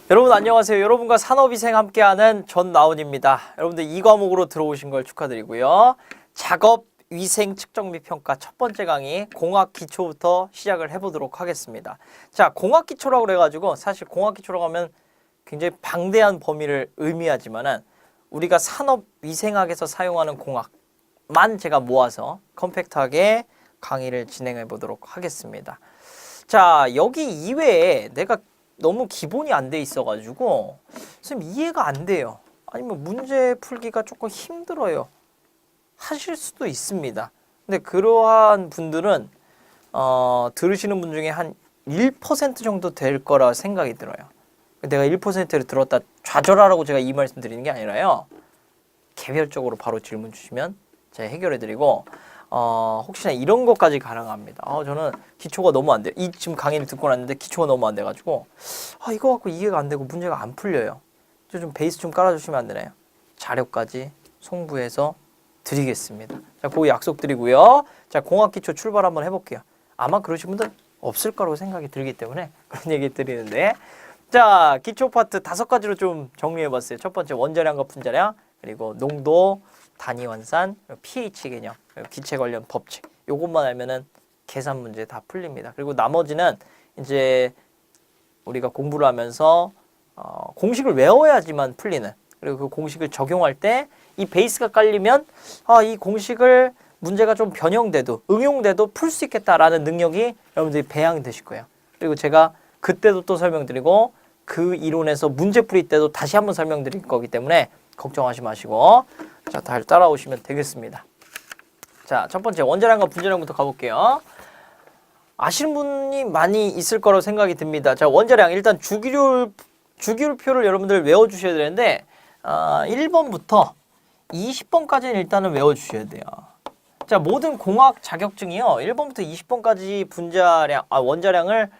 여러분 안녕하세요. 여러분과 산업위생 함께하는 전나온입니다. 여러분들 이 과목으로 들어오신 걸 축하드리고요. 작업위생 측정 및 평가 첫 번째 강의 공학기초부터 시작을 해보도록 하겠습니다. 자, 공학기초라고 그래가지고 사실 공학기초라고 하면 굉장히 방대한 범위를 의미하지만은 우리가 산업위생학에서 사용하는 공학만 제가 모아서 컴팩트하게 강의를 진행해 보도록 하겠습니다. 자, 여기 이외에 내가 너무 기본이 안 돼 있어가지고 선생님 이해가 안 돼요. 아니면 문제 풀기가 조금 힘들어요. 하실 수도 있습니다. 근데 그러한 분들은 들으시는 분 중에 한 1% 정도 될 거라 생각이 들어요. 내가 1%를 들었다 좌절하라고 제가 이 말씀 드리는 게 아니라요. 개별적으로 바로 질문 주시면 제가 해결해 드리고 혹시나 이런 것까지 가능합니다. 저는 기초가 너무 안 돼요. 지금 강의를 듣고 났는데 기초가 너무 안 돼가지고 이거 갖고 이해가 안 되고 문제가 안 풀려요. 좀 베이스 좀 깔아주시면 안 되나요? 자료까지 송부해서 드리겠습니다. 자, 그거 약속드리고요. 자, 공학기초 출발 한번 해볼게요. 아마 그러신 분들 없을 거라고 생각이 들기 때문에 그런 얘기 드리는데, 자, 기초 파트 5가지로 좀 정리해봤어요. 첫 번째 원자량과 분자량, 그리고 농도, 단위 환산, pH 개념, 기체 관련 법칙. 요것만 알면은 계산 문제 다 풀립니다. 그리고 나머지는 이제 우리가 공부를 하면서 공식을 외워야지만 풀리는, 그리고 그 공식을 적용할 때 이 베이스가 깔리면 이 공식을 문제가 좀 변형돼도 응용돼도 풀 수 있겠다라는 능력이 여러분들이 배양되실 거예요. 그리고 제가 그때도 또 설명드리고 그 이론에서 문제 풀이 때도 다시 한번 설명드릴 거기 때문에 걱정하지 마시고 자, 잘 따라오시면 되겠습니다. 자, 첫 번째 원자량과 분자량부터 가볼게요. 아시는 분이 많이 있을 거라고 생각이 듭니다. 자, 원자량 일단 주기율표를 여러분들 외워주셔야 되는데 1번부터 20번까지는 일단은 외워주셔야 돼요. 자, 모든 공학 자격증이요 1번부터 20번까지 원자량을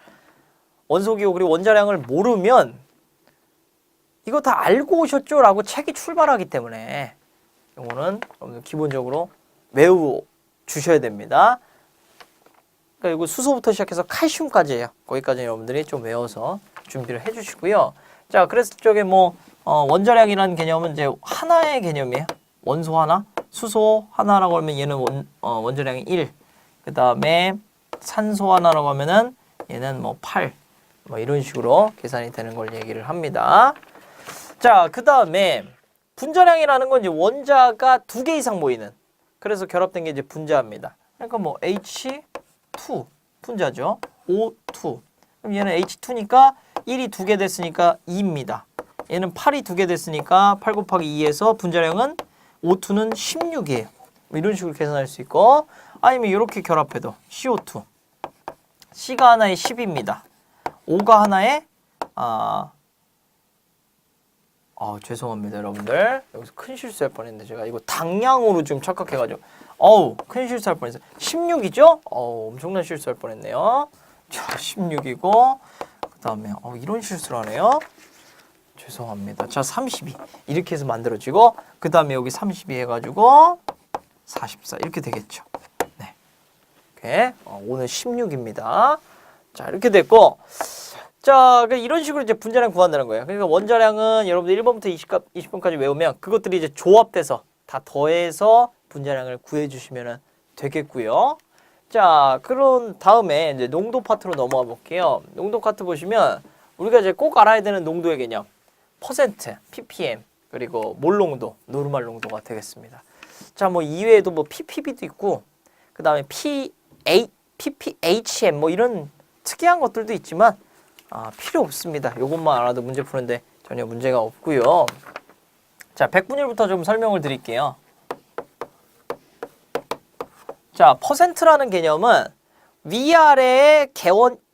원소기호 그리고 원자량을 모르면 이거 다 알고 오셨죠? 라고 책이 출발하기 때문에 이거는 여러분들 기본적으로 외워 주셔야 됩니다. 그러니까 이거 수소부터 시작해서 칼슘까지예요. 거기까지 여러분들이 좀 외워서 준비를 해주시고요. 자, 그래서 저게 원자량이라는 개념은 이제 하나의 개념이에요. 원소 하나, 수소 하나라고 하면 얘는 원자량이 1. 그 다음에 산소 하나라고 하면은 얘는 8. 이런 식으로 계산이 되는 걸 얘기를 합니다. 자, 그 다음에 분자량이라는 건 이제 원자가 2개 이상 모이는, 그래서 결합된 게 이제 분자입니다. 그러니까 H2 분자죠. O2. 그럼 얘는 H2니까 1이 2개 됐으니까 2입니다. 얘는 8이 2개 됐으니까 8 곱하기 2에서 분자량은 O2는 16이에요. 이런 식으로 계산할 수 있고, 아니면 이렇게 결합해도 CO2. C가 하나에 10입니다. O가 하나에 죄송합니다, 여러분들. 여기서 큰 실수할 뻔했는데 제가 이거 당량으로 좀 착각해가지고 큰 실수할 뻔했어요. 16이죠? 엄청난 실수할 뻔했네요. 자, 16이고 그 다음에 이런 실수를 하네요. 죄송합니다. 자, 32 이렇게 해서 만들어지고 그 다음에 여기 32 해가지고 44 이렇게 되겠죠. 네, 이렇게 오늘 16입니다. 자, 이렇게 됐고, 자, 이런 식으로 이제 분자량 구한다는 거예요. 그러니까 원자량은 여러분들 1번부터 20번까지 외우면 그것들이 이제 조합돼서 다 더해서 분자량을 구해주시면 되겠고요. 자, 그런 다음에 이제 농도 파트로 넘어가 볼게요. 농도 파트 보시면 우리가 이제 꼭 알아야 되는 농도의 개념, 퍼센트, ppm, 그리고 몰 농도, 노르말 농도가 되겠습니다. 자, 이외에도 ppb도 있고, 그 다음에 pphm 이런 특이한 것들도 있지만 필요 없습니다. 이것만 알아도 문제 푸는데 전혀 문제가 없고요. 자, 백분율부터 좀 설명을 드릴게요. 자, 퍼센트라는 개념은 위아래의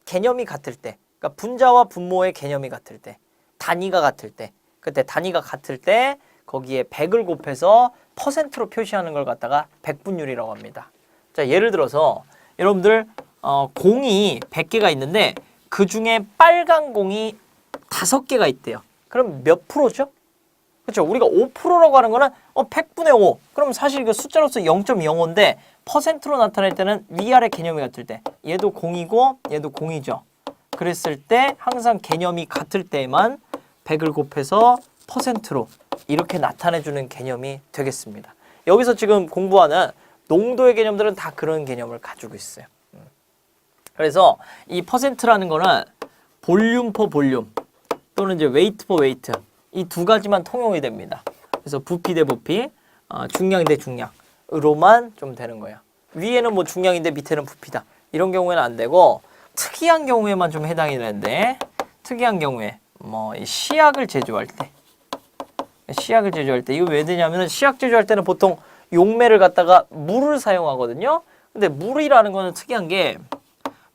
개념이 같을 때, 그러니까 분자와 분모의 개념이 같을 때, 단위가 같을 때, 그때 단위가 같을 때 거기에 100을 곱해서 퍼센트로 표시하는 걸 갖다가 백분율이라고 합니다. 자, 예를 들어서 여러분들 공이 100개가 있는데 그 중에 빨간 공이 5개가 있대요. 그럼 몇 프로죠? 그렇죠? 우리가 5%라고 하는 거는 100분의 5. 그럼 사실 이거 숫자로서 0.05인데 퍼센트로 나타낼 때는 위아래 개념이 같을 때, 얘도 공이고 얘도 공이죠. 그랬을 때 항상 개념이 같을 때만 100을 곱해서 퍼센트로 이렇게 나타내주는 개념이 되겠습니다. 여기서 지금 공부하는 농도의 개념들은 다 그런 개념을 가지고 있어요. 그래서 이 퍼센트라는 거는 볼륨 퍼 볼륨 또는 이제 웨이트 퍼 웨이트 이 두 가지만 통용이 됩니다. 그래서 부피 대 부피, 중량 대 중량으로만 좀 되는 거예요. 위에는 뭐 중량인데 밑에는 부피다. 이런 경우에는 안 되고 특이한 경우에만 좀 해당이 되는데 특이한 경우에 뭐 이 시약을 제조할 때 이거 왜 되냐면은 시약 제조할 때는 보통 용매를 갖다가 물을 사용하거든요. 근데 물이라는 거는 특이한 게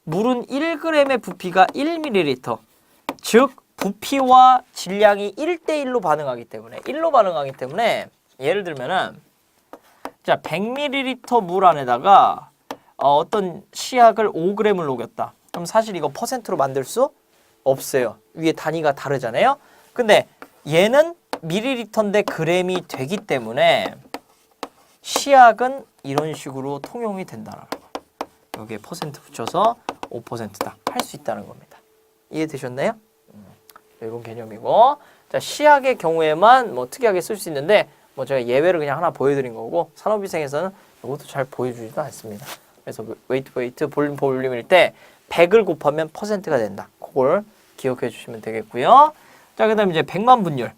물은 1g의 부피가 1ml 즉 부피와 질량이 1대1로 반응하기 때문에 1로 반응하기 때문에 예를 들면은 자 100ml 물 안에다가 어떤 시약을 5g을 녹였다. 그럼 사실 이거 퍼센트로 만들 수 없어요. 위에 단위가 다르잖아요. 근데 얘는 밀리리터인데 그램이 되기 때문에 시약은 이런 식으로 통용이 된다는 거. 여기에 퍼센트 붙여서 5%다 할 수 있다는 겁니다. 이해되셨나요? 이런 개념이고, 자 시약의 경우에만 뭐 특이하게 쓸 수 있는데 뭐 제가 예외를 그냥 하나 보여드린 거고 산업위생에서는 이것도 잘 보여주지도 않습니다. 그래서 웨이트 볼륨 볼륨일 때 100을 곱하면 퍼센트가 된다. 그걸 기억해 주시면 되겠고요. 자 그다음 이제 100만 분율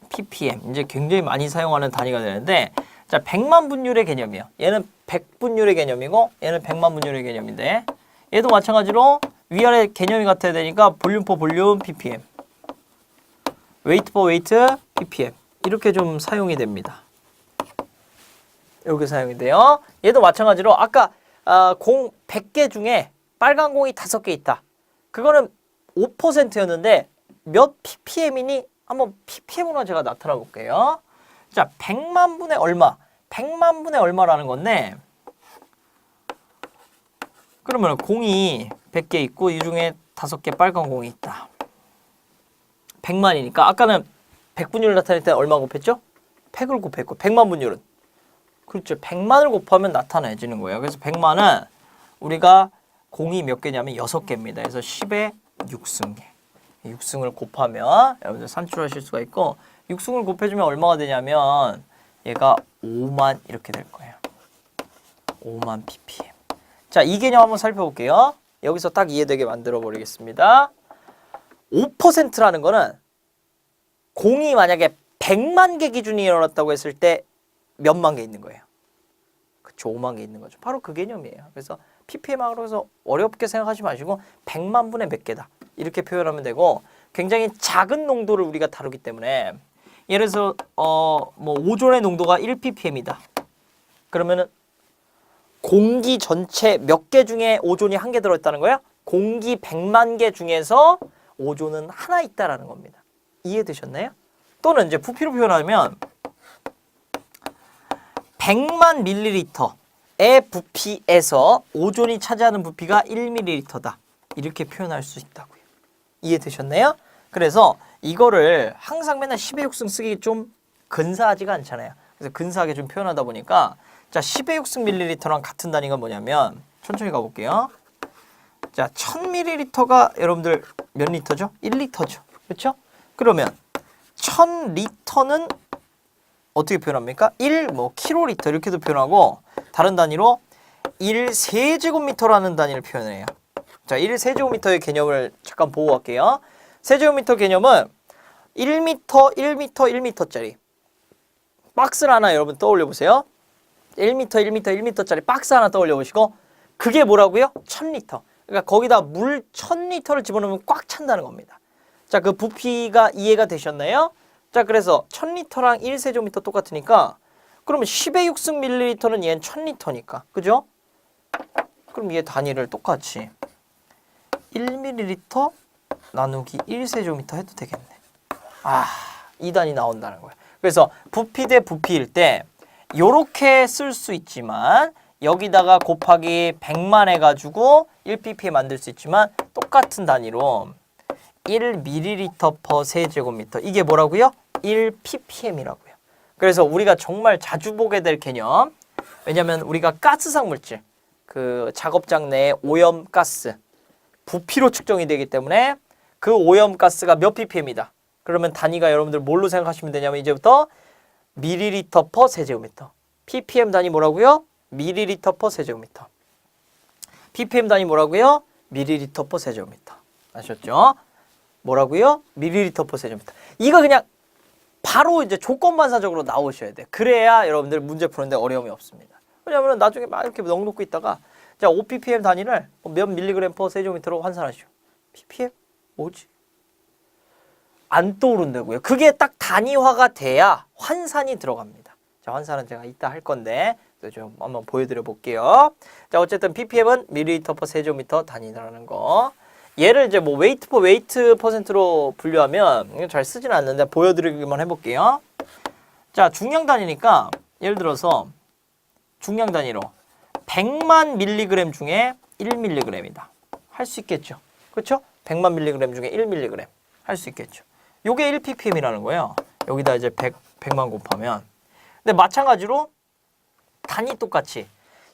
ppm 이제 굉장히 많이 사용하는 단위가 되는데 자 100만 분율의 개념이에요. 얘는 100분율의 개념이고 얘는 100만 분율의 개념인데 얘도 마찬가지로 위아래 개념이 같아야 되니까 볼륨 퍼 볼륨 ppm 웨이트 퍼 웨이트 ppm 이렇게 좀 사용이 됩니다. 이렇게 사용이 돼요. 얘도 마찬가지로 아까 공 100개 중에 빨간 공이 5개 있다. 그거는 5%였는데 몇 ppm이니 한번 ppm으로 제가 나타나 볼게요. 자, 100만 분의 얼마? 100만 분의 얼마라는 건데 그러면 공이 100개 있고 이 중에 5개 빨간 공이 있다. 100만이니까 아까는 100분율을 나타낼 때 얼마 곱했죠? 100을 곱했고 100만 분율은 그렇죠. 100만을 곱하면 나타내지는 거예요. 그래서 100만은 우리가 공이 몇 개냐면 6개입니다. 그래서 10의 6승계. 6승을 곱하면 여러분들 산출하실 수가 있고 6승을 곱해주면 얼마가 되냐면 얘가 5만 이렇게 될 거예요. 5만 ppm. 자, 이 개념 한번 살펴볼게요. 여기서 딱 이해되게 만들어 버리겠습니다. 5%라는 거는 공이 만약에 100만 개 기준이 일어났다고 했을 때 몇만 개 있는 거예요. 그쵸, 5만 개 있는 거죠. 바로 그 개념이에요. 그래서 ppm하고 해서 어렵게 생각하지 마시고 100만 분의 몇 개다. 이렇게 표현하면 되고 굉장히 작은 농도를 우리가 다루기 때문에 예를 들어서 뭐 오존의 농도가 1ppm이다. 그러면은 공기 전체 몇 개 중에 오존이 한 개 들어있다는 거예요? 공기 100만 개 중에서 오존은 하나 있다라는 겁니다. 이해되셨나요? 또는 이제 부피로 표현하면 100만 밀리리터의 부피에서 오존이 차지하는 부피가 1ml다. 이렇게 표현할 수 있다고요. 이해되셨나요? 그래서 이거를 항상 맨날 10의 6승 쓰기 좀 근사하지가 않잖아요. 그래서 근사하게 좀 표현하다 보니까 자 10의 6승 밀리리터랑 같은 단위가 뭐냐면 천천히 가볼게요. 자 1000ml가 여러분들 몇 리터죠? 1리터죠. 그렇죠? 그러면 1000리터는 어떻게 표현합니까? 1 뭐 킬로리터 이렇게도 표현하고 다른 단위로 1세제곱미터라는 단위를 표현해요. 자, 1세제곱미터의 개념을 잠깐 보고 갈게요. 세제곱미터 개념은 1m, 1m, 1m짜리 박스를 하나 여러분 떠올려 보세요. 1m, 1m, 1m짜리 박스 하나 떠올려 보시고 그게 뭐라고요? 1000리터. 그러니까 거기다 물 1000리터를 집어넣으면 꽉 찬다는 겁니다. 자, 그 부피가 이해가 되셨나요? 자, 그래서 1000리터랑 1세제곱미터 똑같으니까 그러면 10의 6승 밀리리터는 얘는 1000리터니까. 그죠? 그럼 얘 단위를 똑같이 1ml 나누기 1세제곱미터 해도 되겠네. 이 단위 나온다는 거예요. 그래서 부피 대 부피일 때 요렇게 쓸 수 있지만 여기다가 곱하기 100만 해가지고 1ppm 만들 수 있지만 똑같은 단위로 1ml per 세제곱미터 이게 뭐라고요? 1ppm이라고요. 그래서 우리가 정말 자주 보게 될 개념 왜냐면 우리가 가스상 물질 그 작업장 내에 오염가스 부피로 측정이 되기 때문에 그 오염가스가 몇 ppm이다. 그러면 단위가 여러분들 뭘로 생각하시면 되냐면 이제부터 밀리리터 퍼 세제곱미터. ppm 단위 뭐라고요? 밀리리터 퍼 세제곱미터. ppm 단위 뭐라고요? 밀리리터 퍼 세제곱미터. 아셨죠? 뭐라고요? 밀리리터 퍼 세제곱미터. 이거 그냥 바로 이제 조건반사적으로 나오셔야 돼. 그래야 여러분들 문제 푸는데 어려움이 없습니다. 왜냐하면 나중에 막 이렇게 넣어놓고 있다가 자 5ppm 단위를 몇 밀리그램 퍼 세제곱미터로 환산하시오. ppm? 뭐지? 안 떠오른다고요. 그게 딱 단위화가 돼야 환산이 들어갑니다. 자, 환산은 제가 이따 할 건데 좀 한번 보여드려 볼게요. 자, 어쨌든 ppm은 밀리리터 퍼 세제곱미터 단위라는 거. 얘를 이제 뭐 웨이트 퍼 웨이트 퍼센트로 분류하면 잘 쓰지는 않는데 보여드리기만 해볼게요. 자, 중량 단위니까 예를 들어서 중량 단위로 100만 밀리그램 중에 1밀리그램이다. 할 수 있겠죠. 그렇죠? 100만 밀리그램 중에 1밀리그램 할 수 있겠죠. 요게 1ppm이라는 거예요. 여기다 이제 100만 곱하면. 근데 마찬가지로 단위 똑같이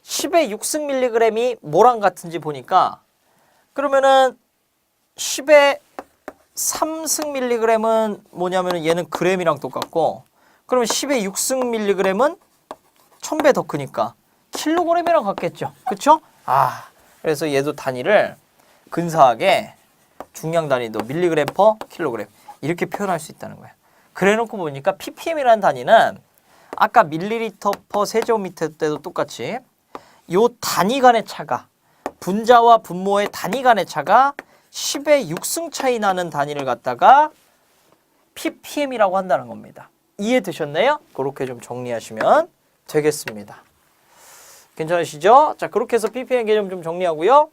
10의 6승 밀리그램이 뭐랑 같은지 보니까 그러면은 10의 3승 밀리그램은 뭐냐면은 얘는 그램이랑 똑같고 그러면 10의 6승 밀리그램은 1000배 더 크니까 킬로그램이랑 같겠죠. 그쵸? 그래서 얘도 단위를 근사하게 중량 단위도 밀리그램 퍼 킬로그램 이렇게 표현할 수 있다는 거예요. 그래 놓고 보니까 ppm이라는 단위는 아까 밀리리터 퍼 세제곱미터 때도 똑같이 요 단위 간의 차가 분자와 분모의 단위 간의 차가 10의 6승 차이 나는 단위를 갖다가 ppm이라고 한다는 겁니다. 이해되셨나요? 그렇게 좀 정리하시면 되겠습니다. 괜찮으시죠? 자, 그렇게 해서 ppm 개념 좀 정리하고요.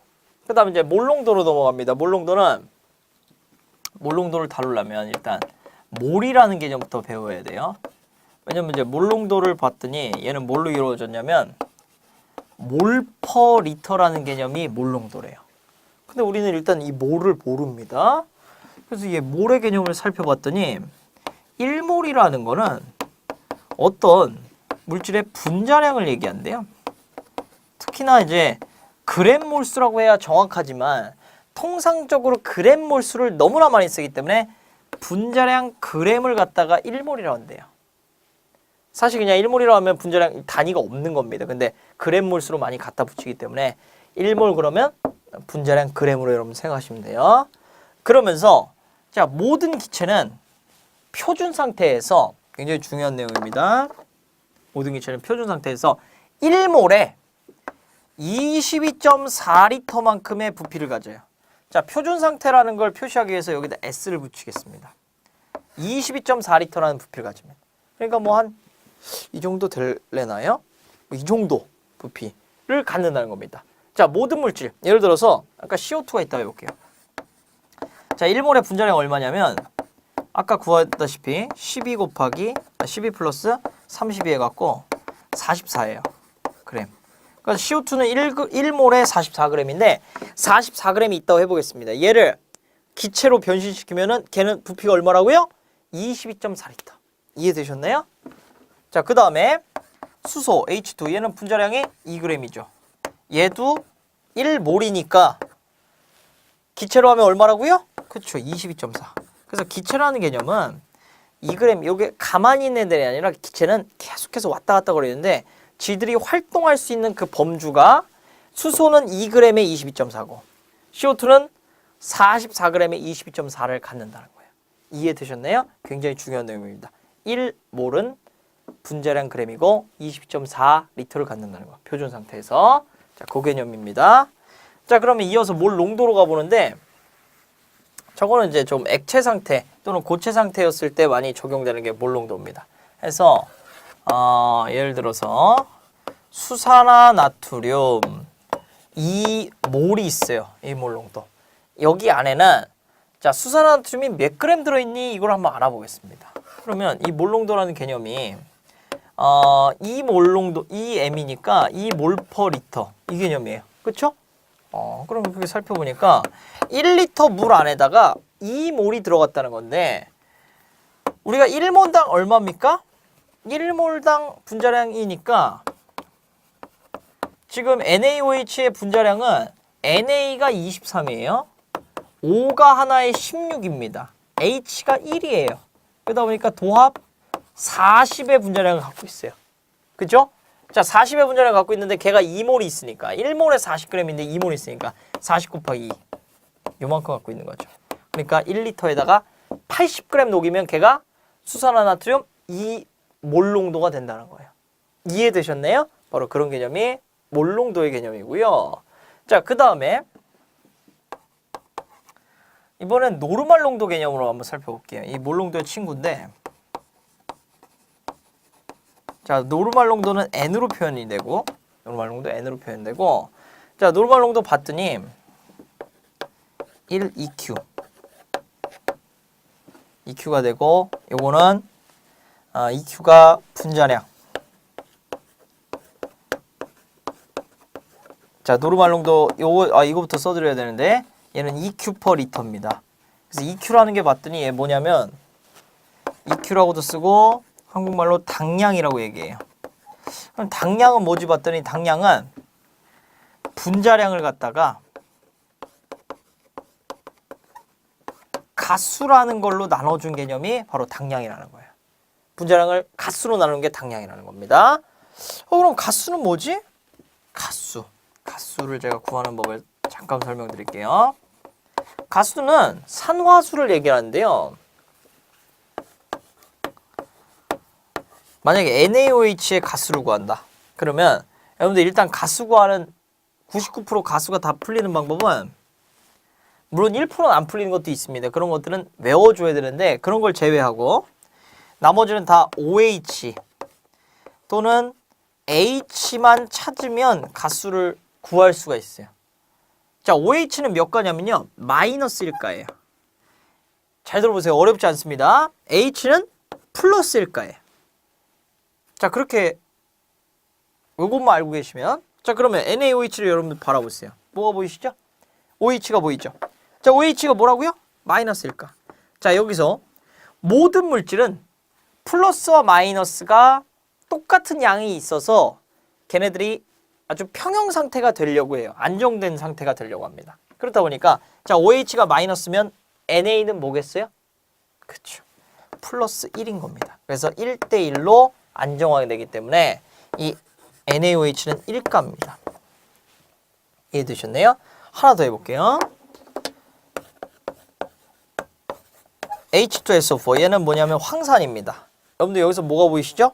그 다음에 이제 몰농도로 넘어갑니다. 몰농도를 다루려면 일단 몰이라는 개념부터 배워야 돼요. 왜냐면 이제 몰농도를 봤더니 얘는 뭘로 이루어졌냐면 몰 퍼 리터라는 개념이 몰농도래요. 근데 우리는 일단 이 몰을 모릅니다. 그래서 이 몰의 개념을 살펴봤더니 1몰이라는 거는 어떤 물질의 분자량을 얘기한대요. 특히나 이제 그램 몰수라고 해야 정확하지만 통상적으로 그램 몰수를 너무나 많이 쓰기 때문에 분자량 그램을 갖다가 1몰이라고 한대요. 사실 그냥 1몰이라고 하면 분자량 단위가 없는 겁니다. 근데 그램 몰수로 많이 갖다 붙이기 때문에 1몰 그러면 분자량 그램으로 여러분 생각하시면 돼요. 그러면서 자, 모든 기체는 표준 상태에서 굉장히 중요한 내용입니다. 모든 기체는 표준 상태에서 1몰에 22.4리터만큼의 부피를 가져요. 자, 표준 상태라는 걸 표시하기 위해서 여기다 S를 붙이겠습니다. 22.4리터라는 부피를 가집니다. 그러니까 뭐 한 이 정도 될래나요? 이 정도 부피를 갖는다는 겁니다. 자, 모든 물질, 예를 들어서 아까 CO2가 있다고 해볼게요. 자, 1몰의 분자량 얼마냐면 아까 구했다시피 12 플러스 32 해갖고 44예요. 그램. 그러니까 CO2는 1몰에 44g인데 44g이 있다고 해보겠습니다. 얘를 기체로 변신시키면은 걔는 부피가 얼마라고요? 22.4리터. 이해되셨나요? 자, 그 다음에 수소 H2 얘는 분자량이 2g이죠. 얘도 1몰이니까 기체로 하면 얼마라고요? 그렇죠. 22.4. 그래서 기체라는 개념은 2g, 요게 가만히 있는 애들이 아니라 기체는 계속해서 왔다 갔다 거리는데 지들이 활동할 수 있는 그 범주가 수소는 2g에 22.4고 CO2는 44g에 22.4를 갖는다는 거예요. 이해되셨나요? 굉장히 중요한 내용입니다. 1몰은 분자량 그램이고 22.4리터를 갖는다는 거. 표준 상태에서. 자, 그 개념입니다. 자, 그러면 이어서 몰 농도로 가보는데 저거는 이제 좀 액체 상태 또는 고체 상태였을 때 많이 적용되는 게 몰 농도입니다. 그래서 예를 들어서 수산화나트륨 2몰이 있어요. 2몰 농도. 여기 안에는 자, 수산화나트륨이 몇 그램 들어있니? 이걸 한번 알아보겠습니다. 그러면 이 몰 농도라는 개념이 2몰 농도 2m이니까 2몰 퍼 리터 이 개념이에요. 그렇죠? 그럼 그렇게 살펴보니까 1리터 물 안에다가 2몰이 들어갔다는 건데 우리가 1몰당 얼마입니까? 1몰당 분자량이니까 지금 NaOH의 분자량은 NA가 23이에요. O가 하나에 16입니다. H가 1이에요. 그러다 보니까 도합 40의 분자량을 갖고 있어요. 그죠? 자, 40의 분자량을 갖고 있는데 걔가 2몰이 있으니까 1몰에 40g인데 2몰이 있으니까 40 곱하기 2 요만큼 갖고 있는 거죠. 그러니까 1리터에다가 80g 녹이면 걔가 수산화나트륨 2몰 농도가 된다는 거예요. 이해되셨나요? 바로 그런 개념이 몰 농도의 개념이고요. 자, 그 다음에 이번엔 노르말 농도 개념으로 한번 살펴볼게요. 이 몰 농도의 친구인데, 자, 노르말 농도는 N으로 표현이 되고, 노르말 농도 N으로 표현되고, 자, 노르말 농도 봤더니 1 EQ, EQ가 되고, 요거는 EQ가 분자량. 자, 노르말 농도 이거부터 써드려야 되는데, 얘는 EQ per 리터입니다. 그래서 EQ라는 게 봤더니 얘 뭐냐면 EQ라고도 쓰고 한국말로 당량이라고 얘기해요. 그럼 당량은 뭐지 봤더니 당량은 분자량을 갖다가 가수라는 걸로 나눠준 개념이 바로 당량이라는 거예요. 분자량을 가수로 나누는 게 당량이라는 겁니다. 그럼 가수는 뭐지? 가수를 제가 구하는 법을 잠깐 설명드릴게요. 가수는 산화수를 얘기하는데요. 만약에 NaOH의 가수를 구한다. 그러면 여러분들 일단 가수 구하는 99% 가수가 다 풀리는 방법은 물론 1%는 안 풀리는 것도 있습니다. 그런 것들은 외워줘야 되는데 그런 걸 제외하고 나머지는 다 OH 또는 H만 찾으면 가수를 구할 수가 있어요. 자, OH는 몇 가냐면요. 마이너스 1가예요. 잘 들어보세요. 어렵지 않습니다. H는 플러스 1가예요. 자, 그렇게 이것만 알고 계시면 자, 그러면 NaOH를 여러분들 바라보세요. 뭐가 보이시죠? OH가 보이죠? 자, OH가 뭐라고요? 마이너스 1가. 자, 여기서 모든 물질은 플러스와 마이너스가 똑같은 양이 있어서 걔네들이 아주 평형 상태가 되려고 해요. 안정된 상태가 되려고 합니다. 그렇다 보니까 자, OH가 마이너스면 NA는 뭐겠어요? 그렇죠. 플러스 1인 겁니다. 그래서 1대1로 안정화가 되기 때문에 이 NaOH는 1가입니다. 이해되셨나요? 하나 더 해볼게요. H2SO4 얘는 뭐냐면 황산입니다. 여러분들 여기서 뭐가 보이시죠?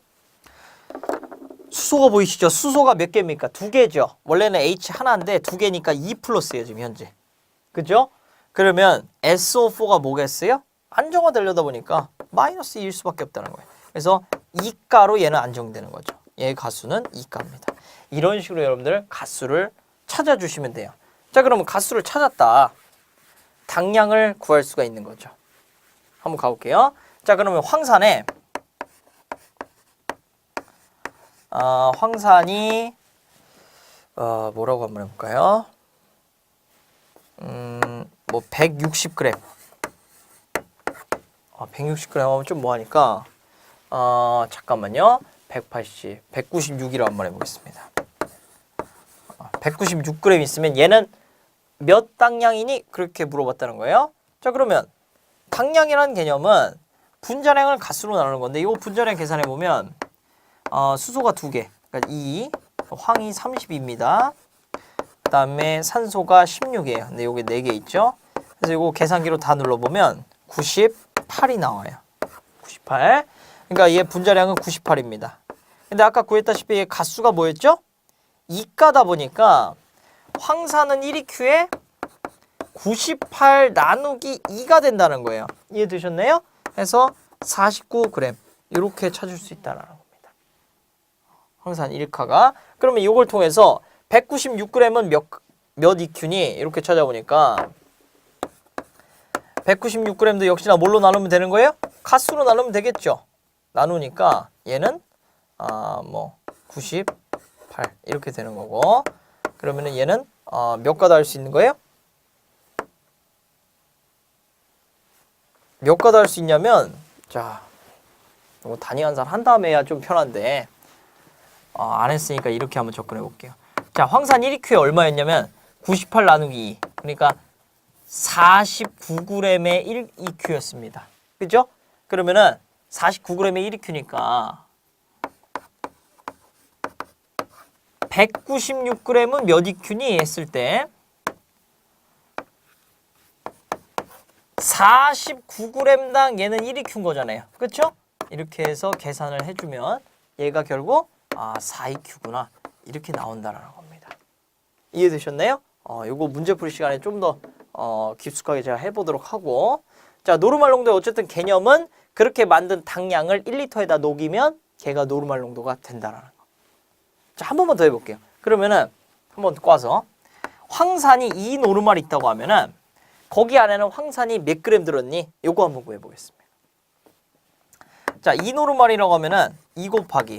수소가 보이시죠? 수소가 몇 개입니까? 2개죠. 원래는 H 하나인데 2개니까 2 플러스예요, 지금 현재. 그죠? 그러면 SO4가 뭐겠어요? 안정화 되려다 보니까 마이너스 2일 수밖에 없다는 거예요. 그래서 2가로 얘는 안정되는 거죠. 얘 가수는 2가입니다. 이런 식으로 여러분들 가수를 찾아주시면 돼요. 자, 그러면 가수를 찾았다. 당량을 구할 수가 있는 거죠. 한번 가볼게요. 자, 그러면 황산에 황산이 뭐라고 한번 해볼까요? 뭐 160g. 160g 하면 좀 뭐하니까 잠깐만요. 180, 196이라고 한번 해보겠습니다. 196g 있으면 얘는 몇 당량이니? 그렇게 물어봤다는 거예요. 자, 그러면 당량이라는 개념은 분자량을 가수로 나누는 건데 이 분자량 계산해보면 수소가 2개, 그러니까 2, 황이 32입니다. 그 다음에 산소가 16이에요. 근데 여기 4개 있죠. 그래서 이거 계산기로 다 눌러보면 98이 나와요. 98. 그러니까 얘 분자량은 98입니다. 근데 아까 구했다시피 얘 가수가 뭐였죠? 2가다 보니까 황산은 1EQ에 98 나누기 2가 된다는 거예요. 이해되셨나요? 그래서 49g 이렇게 찾을 수 있다는 겁니다. 황산 1카가. 그러면 이걸 통해서 196g은 몇 EQ니? 이렇게 찾아보니까 196g도 역시나 뭘로 나누면 되는 거예요? 가수로 나누면 되겠죠. 나누니까 얘는 98 이렇게 되는 거고, 그러면은 얘는 몇 가다 할 수 있는 거예요? 몇 가다 할 수 있냐면, 자, 이거 단위 환산 한 다음에 해야 좀 편한데 안 했으니까 이렇게 한번 접근해 볼게요. 자, 황산 1EQ에 얼마였냐면 98 나누기 2. 그러니까 49g의 1EQ였습니다. 그죠? 그러면은 49g의 1EQ니까 196g은 몇 EQ니 했을 때 49g당 얘는 1EQ인 거잖아요. 그렇죠? 이렇게 해서 계산을 해주면 얘가 결국 4EQ구나 이렇게 나온다라는 겁니다. 이해되셨나요? 요거 문제풀이 시간에 좀 더 깊숙하게 제가 해보도록 하고, 자, 노르말 농도의 어쨌든 개념은 그렇게 만든 당량을 1리터에다 녹이면 걔가 노르말 농도가 된다라는 거. 자, 한 번만 더 해볼게요. 그러면은 한번 꽈서 황산이 2노르말 있다고 하면은 거기 안에는 황산이 몇 그램 들었니? 요거 한번 구해보겠습니다. 자, 2노르말이라고 하면은 2 곱하기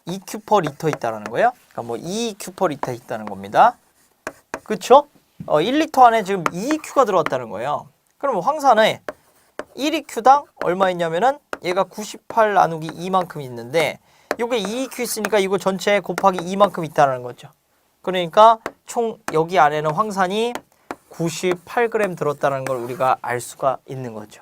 2Q per 리터 있다라는 거예요. 그러니까 뭐 2Q per 리터 있다는 겁니다. 그쵸? 1리터 안에 지금 2EQ가 들어왔다는 거예요. 그럼 황산에 1EQ당 얼마 있냐면은 얘가 98 나누기 2만큼 있는데 요게 2EQ 있으니까 이거 전체 곱하기 2만큼 있다는 거죠. 그러니까 총 여기 안에는 황산이 98g 들었다는 걸 우리가 알 수가 있는 거죠.